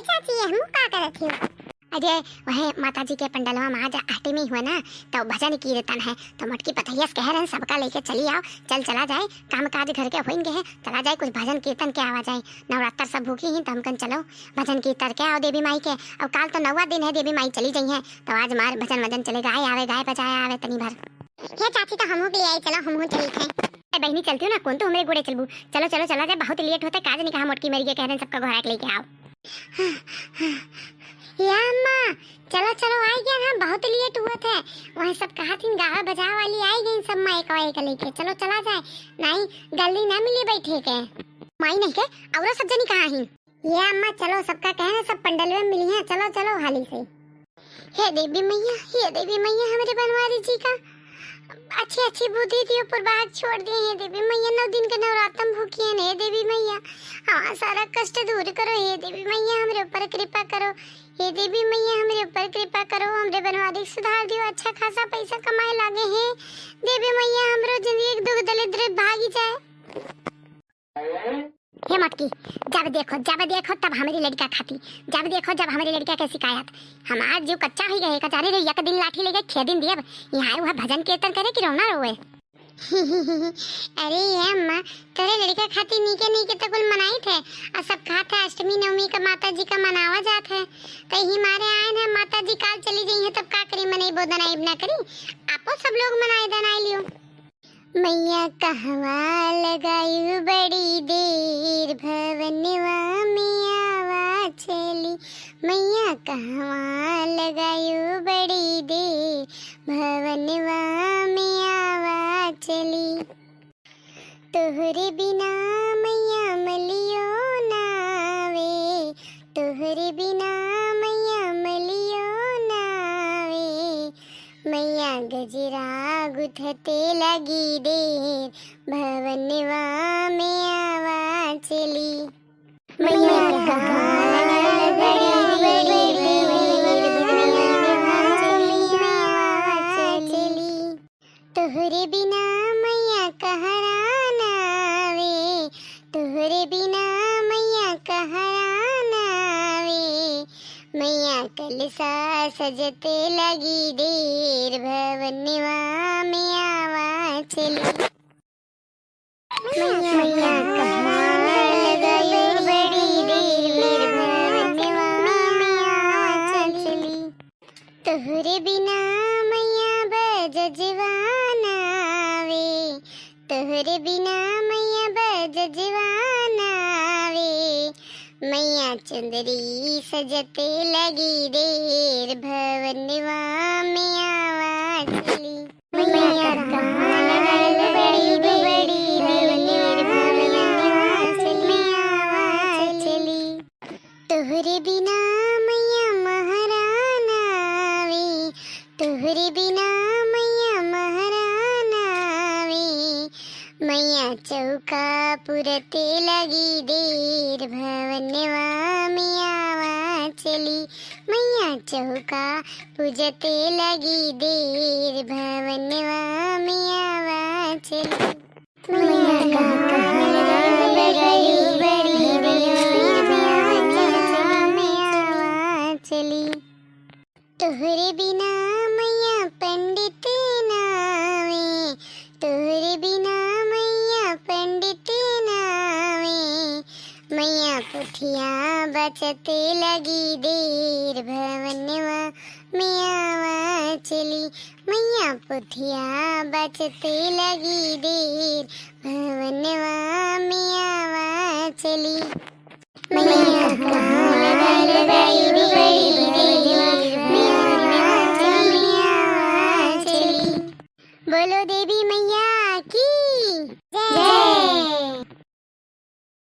चाची हम का करत हो? अरे वह माता जी के पंडलवा में आज आटे में हुआ ना तो भजन कीर्तन है तो मोटकी पतैया कह रहे सबका लेके चली आओ। चला जाए काम काज घर के होंगे है, चला जाए कुछ भजन कीर्तन के आवा जाए। नवरात्र सब भूखी ही तो हमकन चलो भजन कीर्तन के आओ देवी माई के। अब काल तो 9वां दिन है, देवी माई चली गई है तो आज मार भजन वजन चले गाय आवे गाय बजाया आवे तनी भर। हे चाची तो हमहू के लिए आई, चलो हमहू चली थे। ए बहनी चलती हूँ ना कौन तो हमरे गोड़े चलबू। चलो चलो चला जाए, बहुत लेट होता काज नहीं कहा मोटकी मेरी के कह रहे सबका घोड़ा लेके आओ। या अम्मा चलो चलो आई गया ना, बहुत लेट हुआ था। वहाँ सब कहा थी गावा बजा वाली आई गई सब माइक वाइक लेके। चलो चला जाए, नहीं गली ना मिली बैठे के माई नहीं के और सब जनी कहाँ ही। ये अम्मा चलो सबका कहना सब पंडल में मिली है, चलो चलो हाली से। हे देवी मैया, हे देवी मैया हमारे बनवारी जी का अच्छी अच्छी बुद्धि दी ऊपर बात छोड़ दिए हैं देवी मैया। 9 दिन के नवरात्र भूखी है हे देवी मैया, हाँ सारा कष्ट दूर करो हे देवी मैया, हमरे ऊपर कृपा करो हे देवी मैया, हमरे ऊपर कृपा करो, हमरे बनवारी सुधार दियो, अच्छा खासा पैसा कमाए लागे हैं देवी मैया, हमरो जिंदगी दुख दलिद्र भागी जाए। हे मटकी जब देखो तब हमारी लड़का खाती, जब देखो जब हमारी लड़का के शिकायत। हमारा जो कच्चा ही गए कचारे रे एक दिन लाठी लेके 6 दिन दिए यहाँ वह भजन कीर्तन करे कि रोना रोए। अरे ये अम्मा तेरे लड़का खाती नीके तो कुल मनाई थे और सब खाते अष्टमी नवमी का माता जी का मनावा जात है तो ही मारे आए ना माता जी काल चली गई है तब का करी मनाई बोदना ना करी आपो सब लोग मनाए दनाई लियो। मैया कहवा लगायू बड़ी देर भवनवा में आवा चली, मैया कहवा लगायू बड़ी देर भवनवा में आवा चली। तोहरे बिना मैया मलियो नावे, तोहरे बिना मैया मलियो नावे, मैया गजरा गुथते लगी देर भवनवा में आवा चली। मैया कहाँ बड़ी चली, तोहरे बिना मैया कहरा नावे, तोहरे बिना मैया कहरा नावे, मैया कलसा सजते लगी देर भवनवा में आवा चली। मैया कहाँ लगाई बड़ी देर भवनवा में आवा चली, तोहरे बिना मैया बजजवाना वे, तोहरे बिना मैया बजजवाना वे, मैया चुंदरी सजते लगी देर भवनवा में आवा चली। मैया कहाँ लगाई बड़ी देर भवनवा में आवा चली, तोहरे बिना मैया महाराना वे, तोहरे बिना मैया महाराना वे, मैया चौका पुरते लगी देर भवनवा में आवा चली, मैया चौका पूजते लगी देर भवनवा में आवा चली। मैया कहाँ लगाई बड़ी देर भवनवा में आवा चली, तोहरे बिना मैया पंडित नावे, तोहरे बिना मैया पंडित नावे, मैया पुठिया बचते लगी देर भवनवा में आवा चली, मैया पुठिया बचते लगी देर भवनवा में आवा चली। मैया कहाँ लगाई बड़ी देर भवनवा में आवा चली। बोलो देवी मैया की।